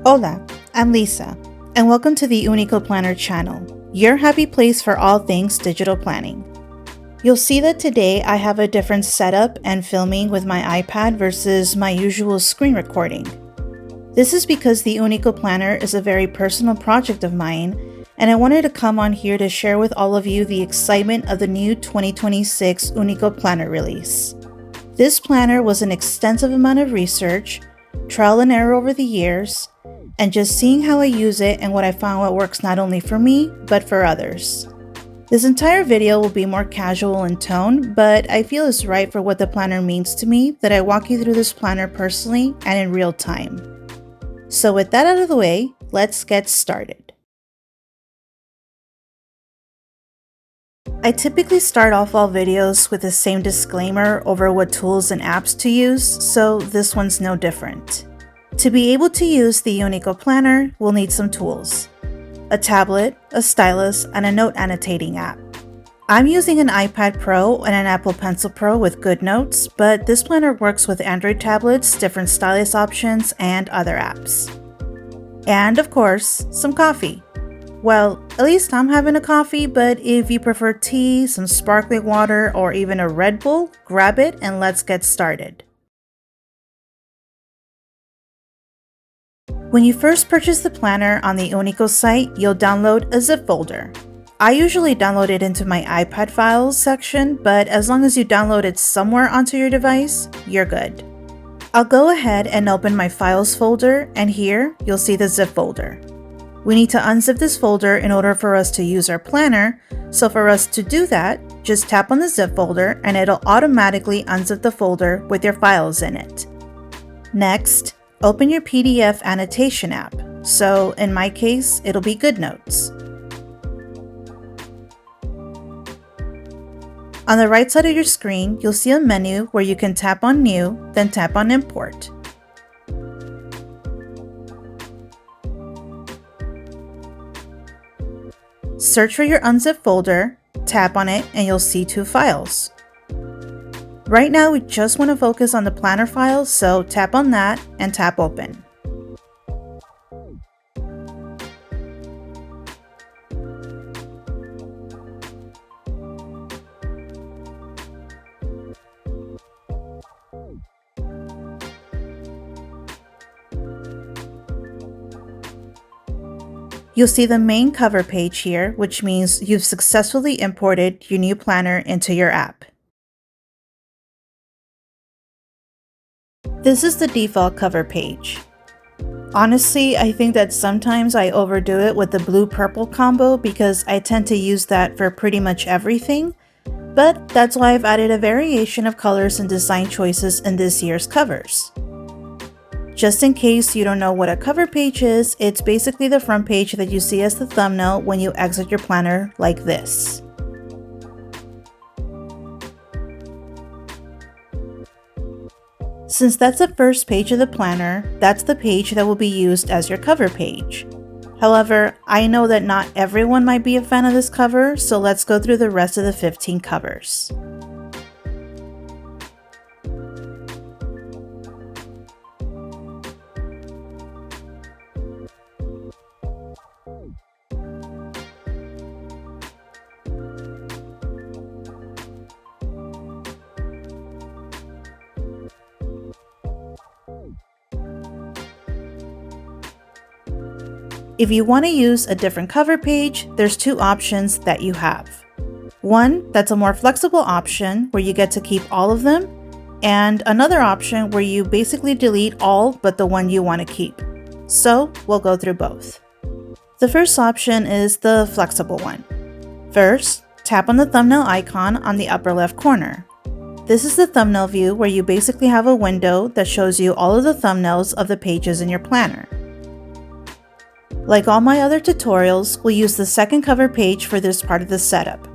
Hola, I'm Lisa, and welcome to the Unico Planner channel, your happy place for all things digital planning. You'll see that today I have a different setup and filming with my iPad versus my usual screen recording. This is because the Unico Planner is a very personal project of mine, and I wanted to come on here to share with all of you the excitement of the new 2026 Unico Planner release. This planner was an extensive amount of research, trial and error over the years, and just seeing how I use it and what I found what works not only for me, but for others. This entire video will be more casual in tone, but I feel it's right for what the planner means to me that I walk you through this planner personally and in real time. So with that out of the way, let's get started. I typically start off all videos with the same disclaimer over what tools and apps to use, so this one's no different. To be able to use the Unico Planner, we'll need some tools: a tablet, a stylus, and a note annotating app. I'm using an iPad Pro and an Apple Pencil Pro with GoodNotes, but this planner works with Android tablets, different stylus options, and other apps. And of course, some coffee. Well, at least I'm having a coffee, but if you prefer tea, some sparkling water, or even a Red Bull, grab it and let's get started. When you first purchase the planner on the Unico site, you'll download a zip folder. I usually download it into my iPad files section, but as long as you download it somewhere onto your device, you're good. I'll go ahead and open my files folder, and here you'll see the zip folder. We need to unzip this folder in order for us to use our planner, so for us to do that, just tap on the zip folder and it'll automatically unzip the folder with your files in it. Next, open your PDF annotation app. So in my case, it'll be GoodNotes. On the right side of your screen, you'll see a menu where you can tap on New, then tap on Import. Search for your unzipped folder, tap on it, and you'll see two files. Right now, we just want to focus on the planner files, so tap on that and tap Open. You'll see the main cover page here, which means you've successfully imported your new planner into your app. This is the default cover page. Honestly, I think that sometimes I overdo it with the blue-purple combo because I tend to use that for pretty much everything, but that's why I've added a variation of colors and design choices in this year's covers. Just in case you don't know what a cover page is, it's basically the front page that you see as the thumbnail when you exit your planner like this. Since that's the first page of the planner, that's the page that will be used as your cover page. However, I know that not everyone might be a fan of this cover, so let's go through the rest of the 15 covers. If you want to use a different cover page, there's two options that you have. One that's a more flexible option where you get to keep all of them, and another option where you basically delete all but the one you want to keep. So we'll go through both. The first option is the flexible one. First, tap on the thumbnail icon on the upper left corner. This is the thumbnail view where you basically have a window that shows you all of the thumbnails of the pages in your planner. Like all my other tutorials, we'll use the second cover page for this part of the setup.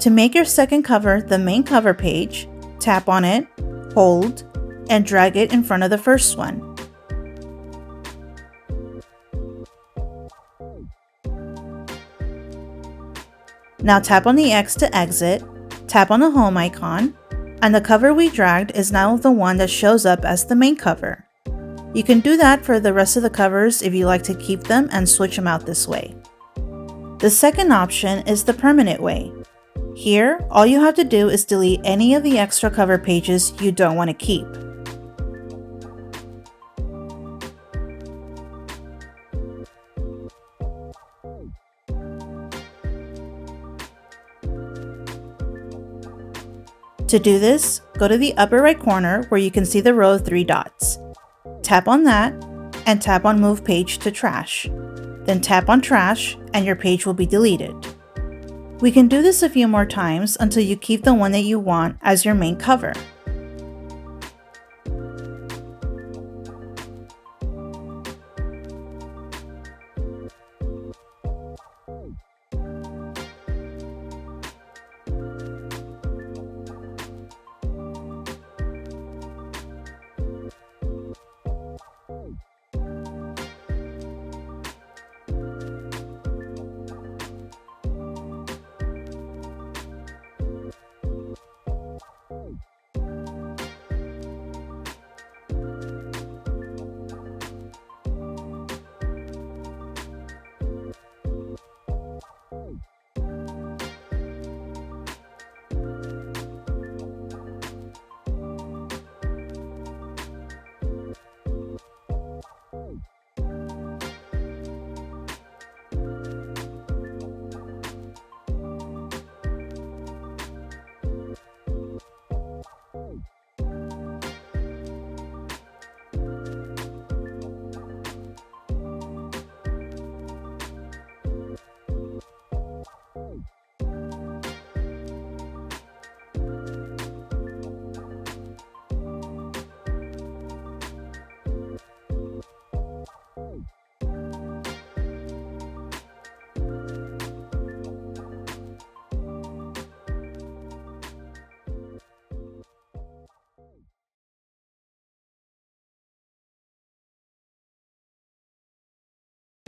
To make your second cover the main cover page, tap on it, hold, and drag it in front of the first one. Now tap on the X to exit, tap on the home icon, and the cover we dragged is now the one that shows up as the main cover. You can do that for the rest of the covers if you like to keep them and switch them out this way. The second option is the permanent way. Here, all you have to do is delete any of the extra cover pages you don't want to keep. To do this, go to the upper right corner where you can see the row of 3 dots. Tap on that and tap on Move Page to Trash. Then tap on Trash and your page will be deleted. We can do this a few more times until you keep the one that you want as your main cover.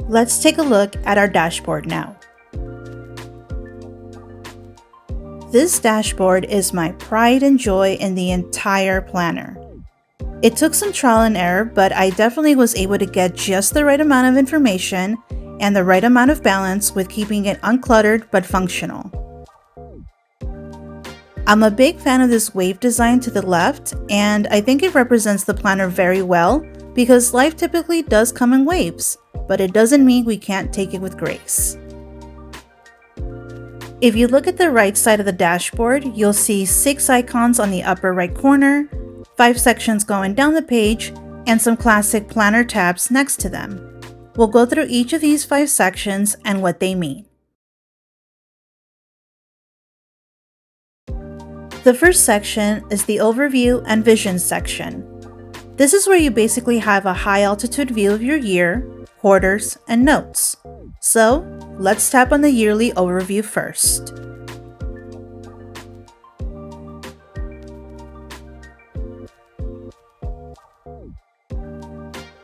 Let's take a look at our dashboard now. This dashboard is my pride and joy in the entire planner. It took some trial and error, but I definitely was able to get just the right amount of information and the right amount of balance with keeping it uncluttered but functional. I'm a big fan of this wave design to the left, and I think it represents the planner very well because life typically does come in waves, but it doesn't mean we can't take it with grace. If you look at the right side of the dashboard, you'll see 6 icons on the upper right corner, 5 sections going down the page, and some classic planner tabs next to them. We'll go through each of these 5 sections and what they mean. The first section is the Overview and Vision section. This is where you basically have a high-altitude view of your year, quarters, and notes. So, let's tap on the yearly overview first.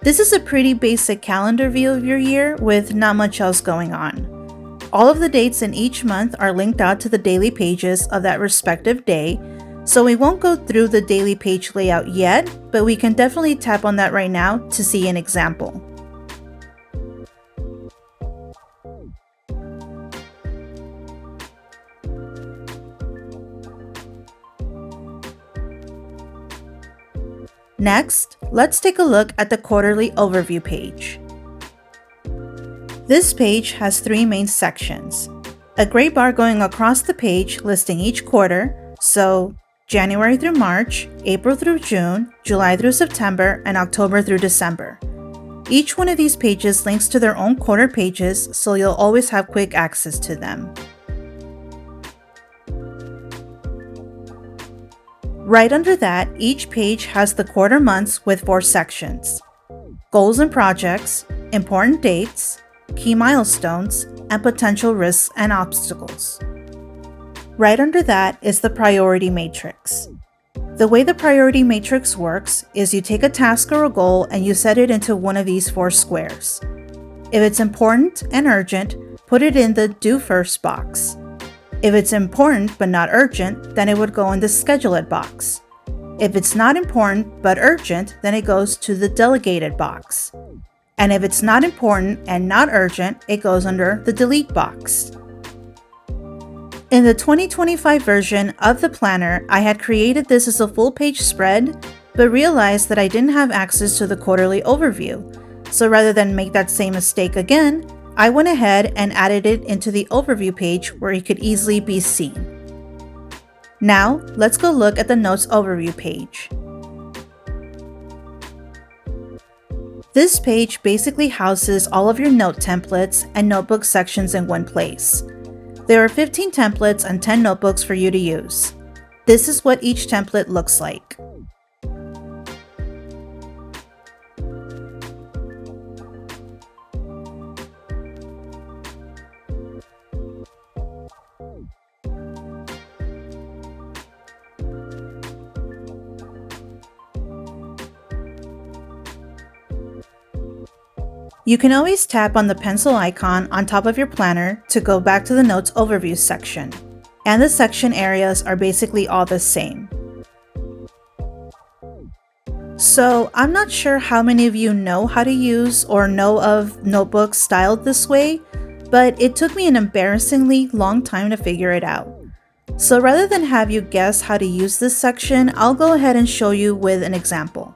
This is a pretty basic calendar view of your year with not much else going on. All of the dates in each month are linked out to the daily pages of that respective day, so we won't go through the daily page layout yet, but we can definitely tap on that right now to see an example. Next, let's take a look at the quarterly overview page. This page has 3 main sections. A gray bar going across the page listing each quarter, so January through March, April through June, July through September, and October through December. Each one of these pages links to their own quarter pages, so you'll always have quick access to them. Right under that, each page has the quarter months with 4 sections: goals and projects, important dates, key milestones, and potential risks and obstacles. Right under that is the priority matrix. The way the priority matrix works is you take a task or a goal and you set it into one of these 4 squares. If it's important and urgent, put it in the Do First box. If it's important but not urgent, then it would go in the Schedule It box. If it's not important but urgent, then it goes to the delegated box. And if it's not important and not urgent, it goes under the delete box. In the 2025 version of the planner, I had created this as a full-page spread, but realized that I didn't have access to the quarterly overview. So rather than make that same mistake again, I went ahead and added it into the overview page where it could easily be seen. Now, let's go look at the Notes overview page. This page basically houses all of your note templates and notebook sections in one place. There are 15 templates and 10 notebooks for you to use. This is what each template looks like. You can always tap on the pencil icon on top of your planner to go back to the Notes Overview section, and the section areas are basically all the same. So I'm not sure how many of you know how to use or know of notebooks styled this way, but it took me an embarrassingly long time to figure it out. So rather than have you guess how to use this section, I'll go ahead and show you with an example.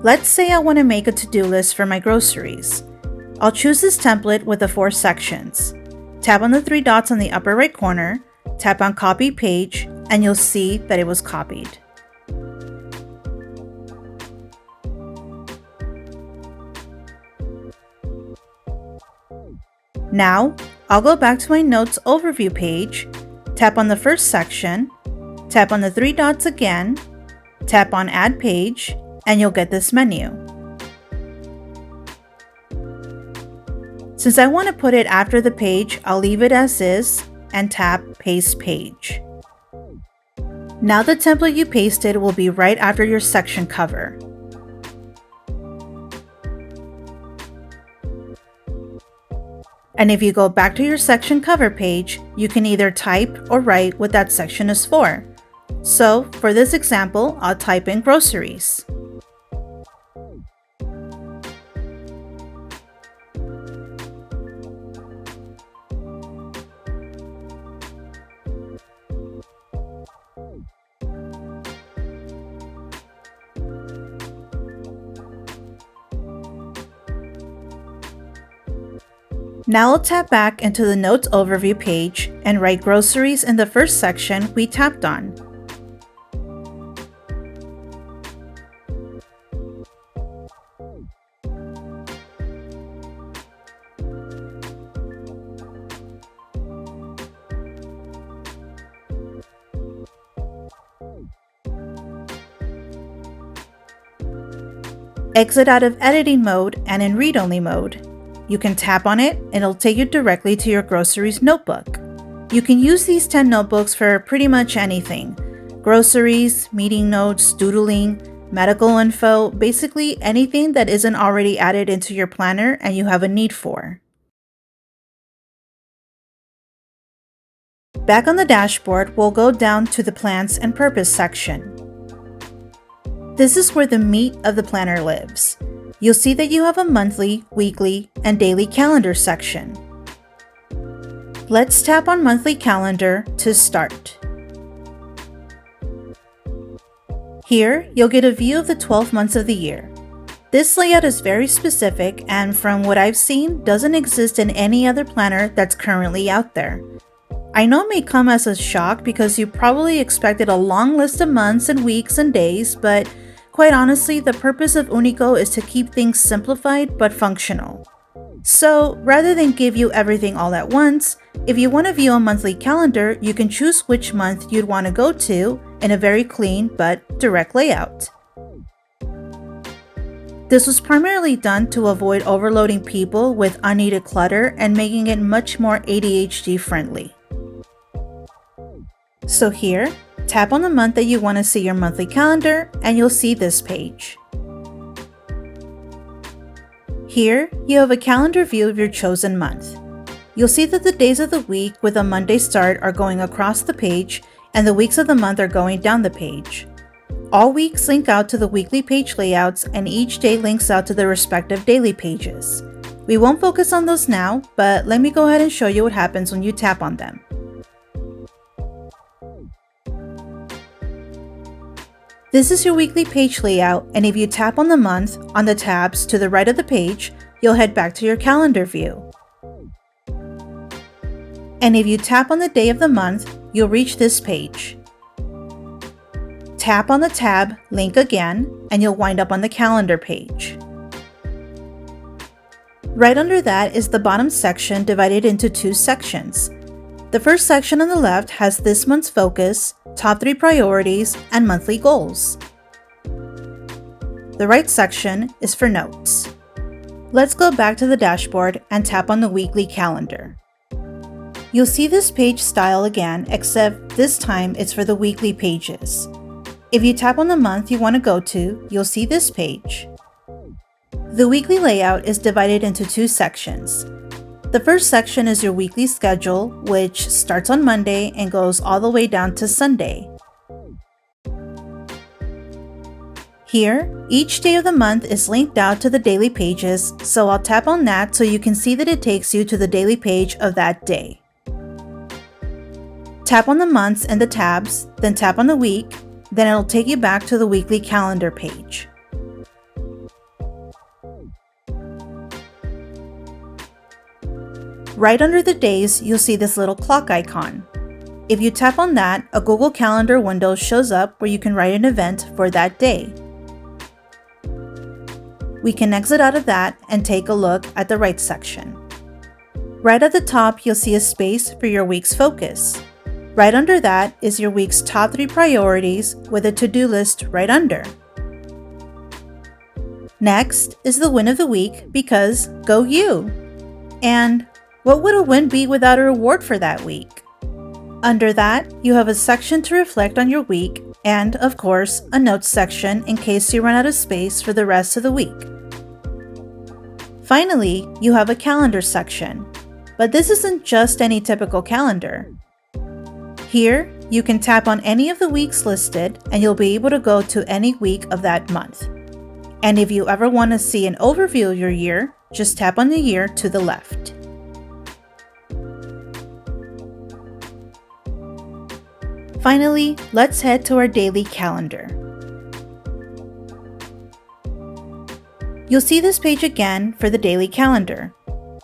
Let's say I want to make a to-do list for my groceries. I'll choose this template with the 4 sections. Tap on the 3 dots on the upper right corner, tap on Copy Page, and you'll see that it was copied. Now, I'll go back to my Notes Overview page, tap on the first section, tap on the 3 dots again, tap on Add Page, and you'll get this menu. Since I want to put it after the page, I'll leave it as is and tap Paste Page. Now the template you pasted will be right after your section cover. And if you go back to your section cover page, you can either type or write what that section is for. So for this example, I'll type in groceries. Now I'll tap back into the Notes Overview page and write groceries in the first section we tapped on. Exit out of editing mode and in read-only mode. You can tap on it and it'll take you directly to your groceries notebook. You can use these 10 notebooks for pretty much anything. Groceries, meeting notes, doodling, medical info, basically anything that isn't already added into your planner and you have a need for. Back on the dashboard, we'll go down to the Plans and Purpose section. This is where the meat of the planner lives. You'll see that you have a monthly, weekly, and daily calendar section. Let's tap on Monthly Calendar to start. Here, you'll get a view of the 12 months of the year. This layout is very specific and from what I've seen, doesn't exist in any other planner that's currently out there. I know it may come as a shock because you probably expected a long list of months and weeks and days, but quite honestly, the purpose of Unico is to keep things simplified but functional. So rather than give you everything all at once, if you want to view a monthly calendar, you can choose which month you'd want to go to in a very clean but direct layout. This was primarily done to avoid overloading people with unneeded clutter and making it much more ADHD-friendly. So here, tap on the month that you want to see your monthly calendar and you'll see this page. Here, you have a calendar view of your chosen month. you'll see that the days of the week with a Monday start are going across the page and the weeks of the month are going down the page. All weeks link out to the weekly page layouts and each day links out to the respective daily pages. We won't focus on those now, but let me go ahead and show you what happens when you tap on them. This is your weekly page layout, and if you tap on the month on the tabs to the right of the page, you'll head back to your calendar view. And if you tap on the day of the month, you'll reach this page. Tap on the tab, link again, and you'll wind up on the calendar page. Right under that is the bottom section divided into two sections. The first section on the left has this month's focus, top 3 priorities, and monthly goals. The right section is for notes. Let's go back to the dashboard and tap on the weekly calendar. You'll see this page style again, except this time it's for the weekly pages. If you tap on the month you want to go to, you'll see this page. The weekly layout is divided into two sections. The first section is your weekly schedule, which starts on Monday and goes all the way down to Sunday. Here, each day of the month is linked out to the daily pages, so I'll tap on that so you can see that it takes you to the daily page of that day. Tap on the months and the tabs, then tap on the week, then it'll take you back to the weekly calendar page. Right under the days, you'll see this little clock icon. If you tap on that, a Google Calendar window shows up where you can write an event for that day. We can exit out of that and take a look at the right section. Right at the top, you'll see a space for your week's focus. Right under that is your week's top 3 priorities with a to-do list right under. Next is the win of the week because go you! And what would a win be without a reward for that week? Under that, you have a section to reflect on your week and, of course, a notes section in case you run out of space for the rest of the week. Finally, you have a calendar section, but this isn't just any typical calendar. Here, you can tap on any of the weeks listed and you'll be able to go to any week of that month. And if you ever want to see an overview of your year, just tap on the year to the left. Finally, let's head to our daily calendar. You'll see this page again for the daily calendar.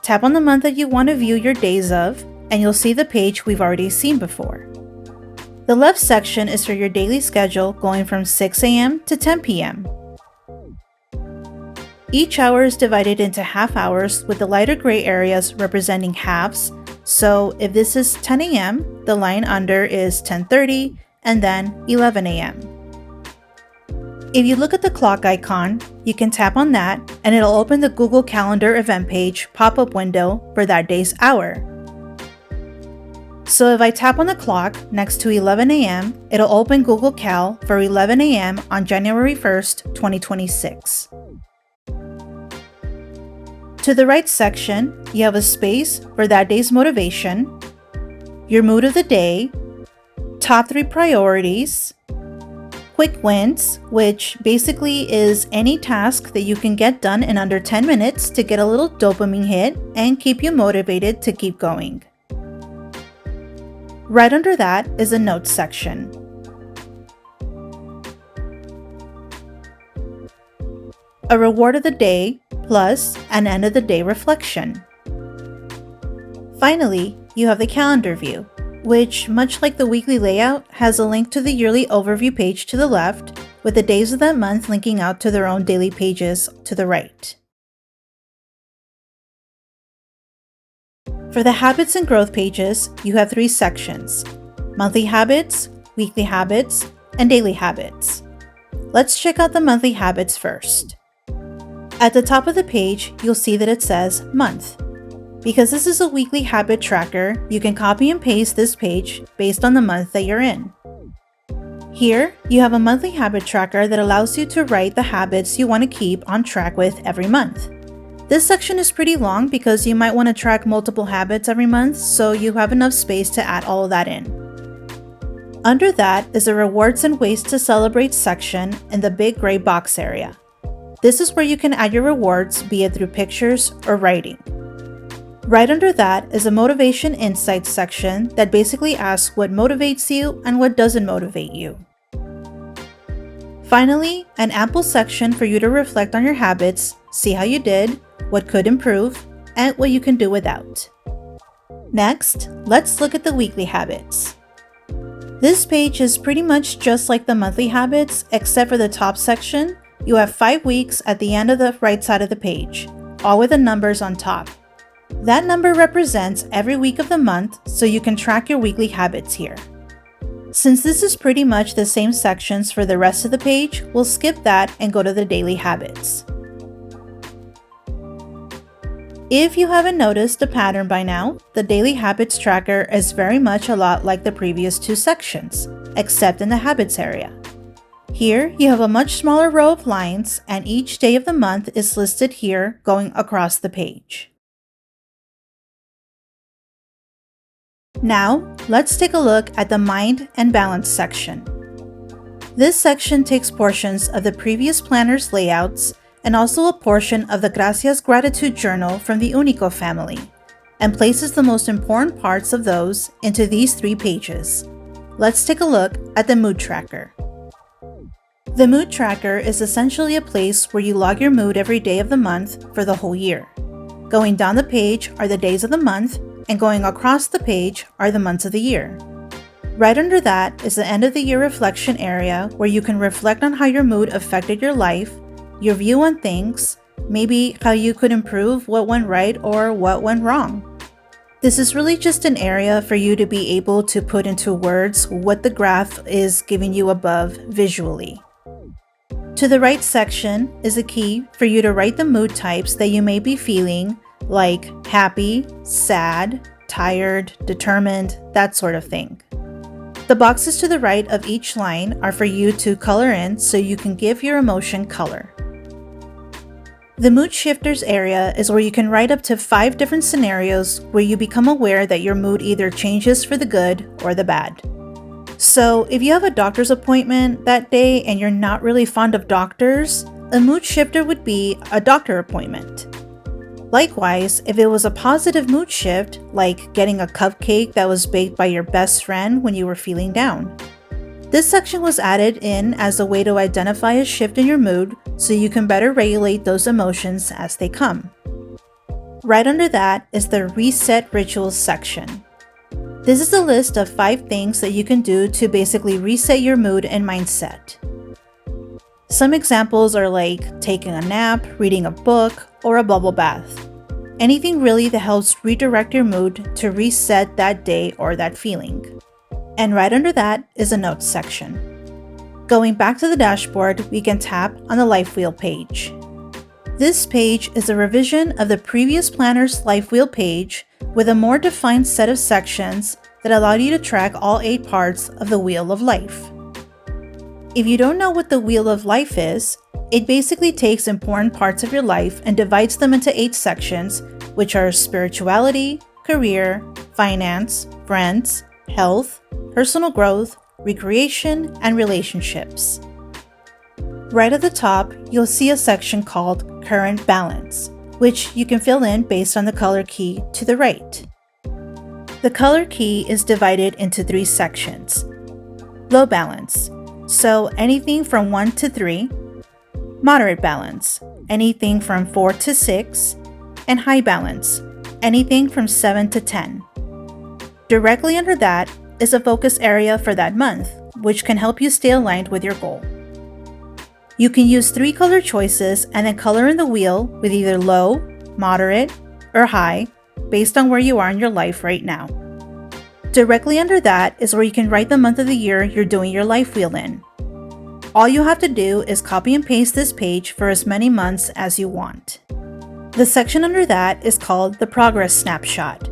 Tap on the month that you want to view your days of, and you'll see the page we've already seen before. The left section is for your daily schedule going from 6 a.m. to 10 p.m. Each hour is divided into half hours with the lighter gray areas representing halves. So if this is 10 a.m., the line under is 10:30 and then 11 a.m. If you look at the clock icon, you can tap on that and it'll open the Google Calendar event page pop-up window for that day's hour. So if I tap on the clock next to 11 a.m., it'll open Google Cal for 11 a.m. on January 1st, 2026. To the right section, you have a space for that day's motivation, your mood of the day, top 3 priorities, quick wins, which basically is any task that you can get done in under 10 minutes to get a little dopamine hit and keep you motivated to keep going. Right under that is a notes section. A reward of the day, plus an end of the day reflection. Finally, you have the calendar view, which, much like the weekly layout, has a link to the yearly overview page to the left, with the days of that month linking out to their own daily pages to the right. For the habits and growth pages, you have 3 sections: monthly habits, weekly habits, and daily habits. Let's check out the monthly habits first. At the top of the page, you'll see that it says month. Because this is a weekly habit tracker, you can copy and paste this page based on the month that you're in. Here, you have a monthly habit tracker that allows you to write the habits you want to keep on track with every month. This section is pretty long because you might want to track multiple habits every month, so you have enough space to add all of that in. Under that is the rewards and ways to celebrate section in the big gray box area. This is where you can add your rewards, be it through pictures or writing. Right under that is a motivation insights section that basically asks what motivates you and what doesn't motivate you. Finally, an ample section for you to reflect on your habits, see how you did, what could improve, and what you can do without. Next, let's look at the weekly habits. This page is pretty much just like the monthly habits, except for the top section. You have 5 weeks at the end of the right side of the page, all with the numbers on top. That number represents every week of the month, so you can track your weekly habits here. Since this is pretty much the same sections for the rest of the page, we'll skip that and go to the daily habits. If you haven't noticed a pattern by now, the daily habits tracker is very much a lot like the previous 2 sections, except in the habits area. Here, you have a much smaller row of lines, and each day of the month is listed here going across the page. Now, let's take a look at the Mind and Balance section. This section takes portions of the previous planner's layouts and also a portion of the Gracias Gratitude Journal from the Unico family, and places the most important parts of those into these 3 pages. Let's take a look at the Mood Tracker. The Mood Tracker is essentially a place where you log your mood every day of the month for the whole year. Going down the page are the days of the month, and going across the page are the months of the year. Right under that is the end of the year reflection area where you can reflect on how your mood affected your life, your view on things, maybe how you could improve what went right or what went wrong. This is really just an area for you to be able to put into words what the graph is giving you above visually. To the right section is a key for you to write the mood types that you may be feeling, like happy, sad, tired, determined, that sort of thing. The boxes to the right of each line are for you to color in so you can give your emotion color. The Mood Shifters area is where you can write up to 5 different scenarios where you become aware that your mood either changes for the good or the bad. So if you have a doctor's appointment that day and you're not really fond of doctors, a mood shifter would be a doctor appointment. Likewise, if it was a positive mood shift, like getting a cupcake that was baked by your best friend when you were feeling down. This section was added in as a way to identify a shift in your mood so you can better regulate those emotions as they come. Right under that is the Reset Rituals section. This is a list of 5 things that you can do to basically reset your mood and mindset. Some examples are like taking a nap, reading a book, or a bubble bath. Anything really that helps redirect your mood to reset that day or that feeling. And right under that is a notes section. Going back to the dashboard, we can tap on the Life Wheel page. This page is a revision of the previous planner's Life Wheel page with a more defined set of sections that allow you to track all 8 parts of the Wheel of Life. If you don't know what the Wheel of Life is, it basically takes important parts of your life and divides them into 8 sections, which are spirituality, career, finance, friends, health, personal growth, recreation, and relationships. Right at the top, you'll see a section called Current Balance, which you can fill in based on the color key to the right. The color key is divided into 3 sections. Low balance, so anything from 1 to 3, moderate balance, anything from 4 to 6, and high balance, anything from 7 to 10. Directly under that is a focus area for that month, which can help you stay aligned with your goal. You can use 3 color choices and then color in the wheel with either low, moderate, or high, based on where you are in your life right now. Directly under that is where you can write the month of the year you're doing your life wheel in. All you have to do is copy and paste this page for as many months as you want. The section under that is called the Progress Snapshot.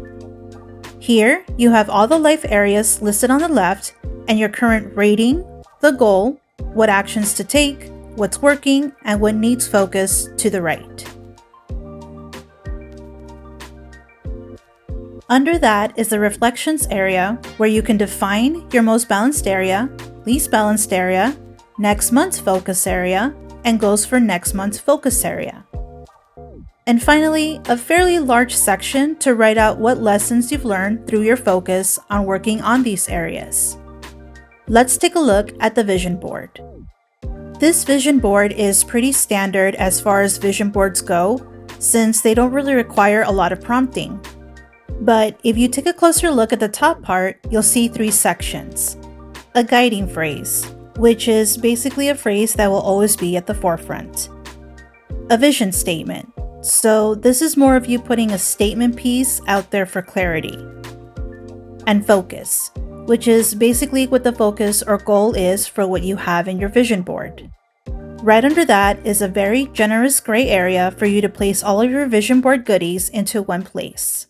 Here, you have all the life areas listed on the left and your current rating, the goal, what actions to take, what's working, and what needs focus to the right. Under that is the reflections area where you can define your most balanced area, least balanced area, next month's focus area, and goals for next month's focus area. And finally, a fairly large section to write out what lessons you've learned through your focus on working on these areas. Let's take a look at the vision board. This vision board is pretty standard as far as vision boards go, since they don't really require a lot of prompting. But if you take a closer look at the top part, you'll see 3 sections. A guiding phrase, which is basically a phrase that will always be at the forefront. A vision statement, so this is more of you putting a statement piece out there for clarity. And focus, which is basically what the focus or goal is for what you have in your vision board. Right under that is a very generous gray area for you to place all of your vision board goodies into one place.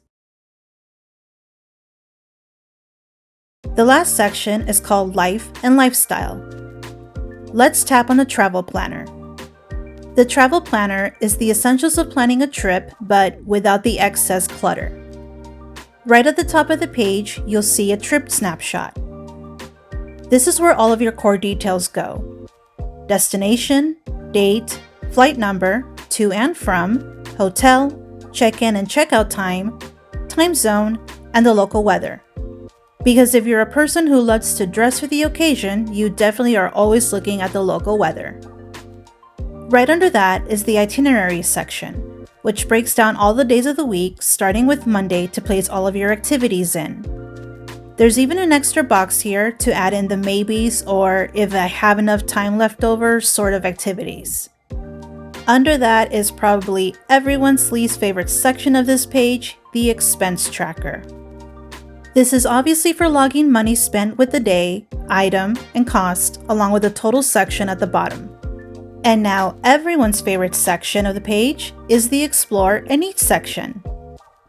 The last section is called Life and Lifestyle. Let's tap on the travel planner. The travel planner is the essentials of planning a trip, but without the excess clutter. Right at the top of the page, you'll see a trip snapshot. This is where all of your core details go. Destination, date, flight number, to and from, hotel, check-in and check-out time, time zone, and the local weather. Because if you're a person who loves to dress for the occasion, you definitely are always looking at the local weather. Right under that is the itinerary section, which breaks down all the days of the week, starting with Monday to place all of your activities in. There's even an extra box here to add in the maybes or if I have enough time left over sort of activities. Under that is probably everyone's least favorite section of this page, the expense tracker. This is obviously for logging money spent with the day, item, and cost, along with the total section at the bottom. And now everyone's favorite section of the page is the Explore and Eat section.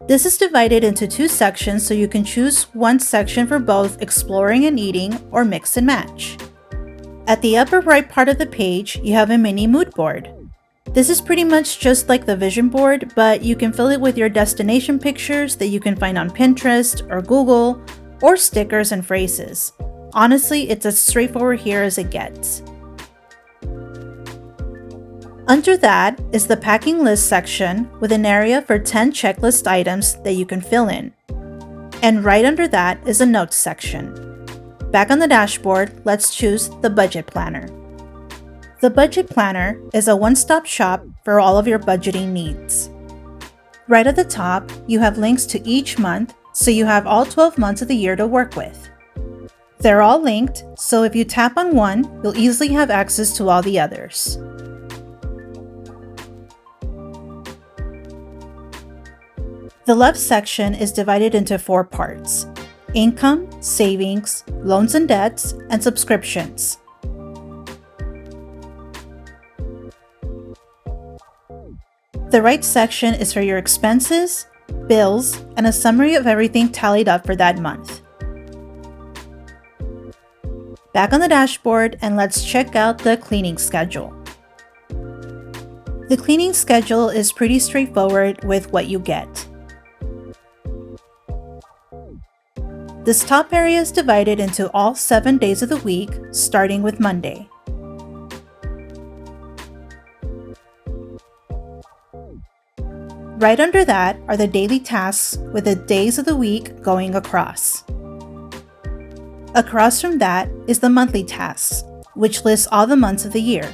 This is divided into 2 sections so you can choose one section for both exploring and eating or mix and match. At the upper right part of the page, you have a mini mood board. This is pretty much just like the vision board, but you can fill it with your destination pictures that you can find on Pinterest or Google, or stickers and phrases. Honestly, it's as straightforward here as it gets. Under that is the packing list section with an area for 10 checklist items that you can fill in. And right under that is a notes section. Back on the dashboard, let's choose the budget planner. The budget planner is a one-stop shop for all of your budgeting needs. Right at the top, you have links to each month, so you have all 12 months of the year to work with. They're all linked, so if you tap on one, you'll easily have access to all the others. The left section is divided into 4 parts: income, savings, loans and debts, and subscriptions. The right section is for your expenses, bills, and a summary of everything tallied up for that month. Back on the dashboard, and let's check out the cleaning schedule. The cleaning schedule is pretty straightforward with what you get. This top area is divided into all 7 days of the week, starting with Monday. Right under that are the daily tasks with the days of the week going across. Across from that is the monthly tasks, which lists all the months of the year.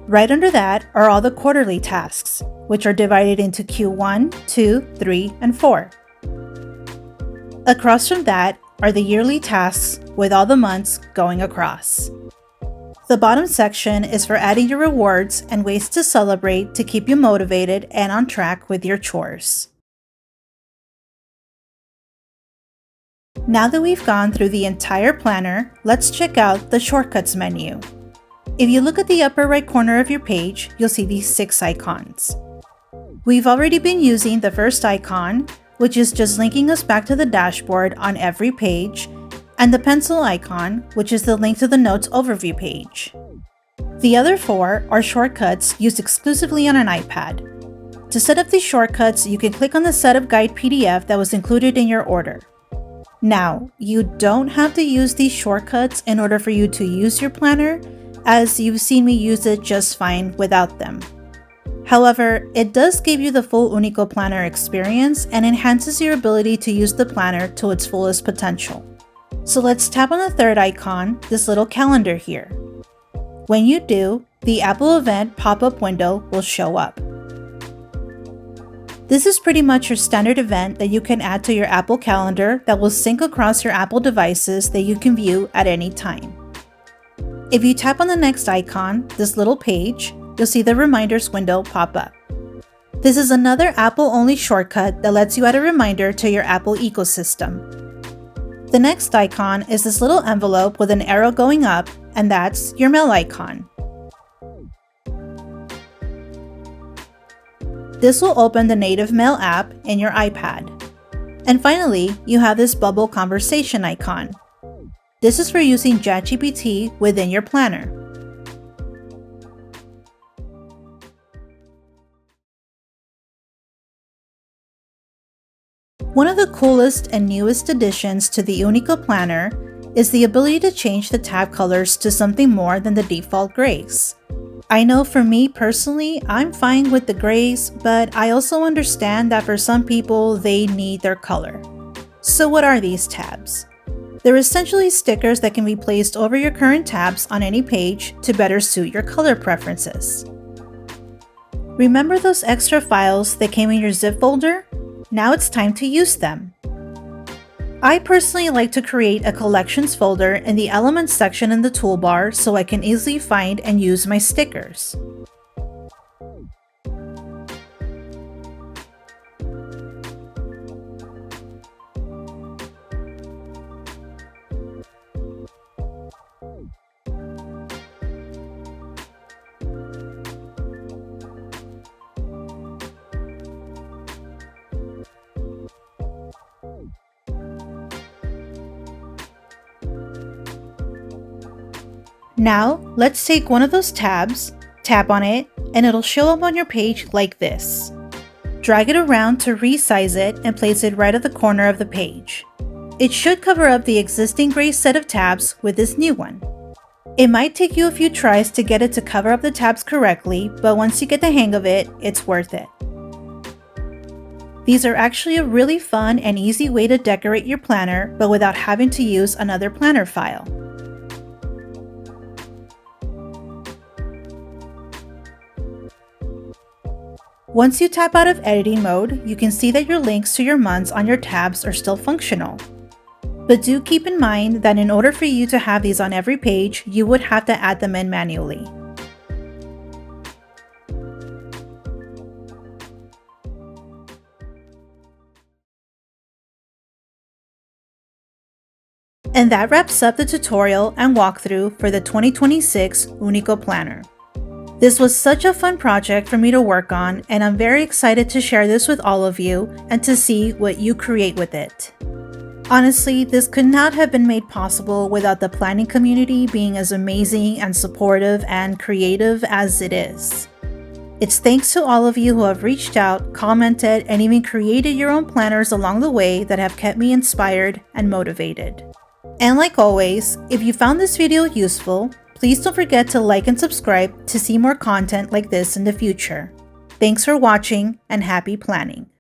Right under that are all the quarterly tasks, which are divided into Q1, 2, 3, and 4. Across from that are the yearly tasks with all the months going across. The bottom section is for adding your rewards and ways to celebrate to keep you motivated and on track with your chores. Now that we've gone through the entire planner, let's check out the shortcuts menu. If you look at the upper right corner of your page, you'll see these 6 icons. We've already been using the first icon, which is just linking us back to the dashboard on every page, and the pencil icon, which is the link to the notes overview page. The other 4 are shortcuts used exclusively on an iPad. To set up these shortcuts, you can click on the setup guide PDF that was included in your order. Now, you don't have to use these shortcuts in order for you to use your planner, as you've seen me use it just fine without them. However, it does give you the full Unico Planner experience and enhances your ability to use the planner to its fullest potential. So let's tap on the third icon, this little calendar here. When you do, the Apple Event pop-up window will show up. This is pretty much your standard event that you can add to your Apple Calendar that will sync across your Apple devices that you can view at any time. If you tap on the next icon, this little page, you'll see the Reminders window pop up. This is another Apple-only shortcut that lets you add a reminder to your Apple ecosystem. The next icon is this little envelope with an arrow going up, and that's your mail icon. This will open the native Mail app in your iPad. And finally, you have this bubble conversation icon. This is for using ChatGPT within your planner. One of the coolest and newest additions to the Unico Planner is the ability to change the tab colors to something more than the default grays. I know for me personally, I'm fine with the grays, but I also understand that for some people, they need their color. So what are these tabs? They're essentially stickers that can be placed over your current tabs on any page to better suit your color preferences. Remember those extra files that came in your zip folder? Now it's time to use them. I personally like to create a collections folder in the Elements section in the toolbar so I can easily find and use my stickers. Now, let's take one of those tabs, tap on it, and it'll show up on your page like this. Drag it around to resize it and place it right at the corner of the page. It should cover up the existing gray set of tabs with this new one. It might take you a few tries to get it to cover up the tabs correctly, but once you get the hang of it, it's worth it. These are actually a really fun and easy way to decorate your planner, but without having to use another planner file. Once you tap out of editing mode, you can see that your links to your months on your tabs are still functional. But do keep in mind that in order for you to have these on every page, you would have to add them in manually. And that wraps up the tutorial and walkthrough for the 2026 Unico Planner. This was such a fun project for me to work on, and I'm very excited to share this with all of you and to see what you create with it. Honestly, this could not have been made possible without the planning community being as amazing and supportive and creative as it is. It's thanks to all of you who have reached out, commented, and even created your own planners along the way that have kept me inspired and motivated. And like always, if you found this video useful, please don't forget to like and subscribe to see more content like this in the future. Thanks for watching and happy planning!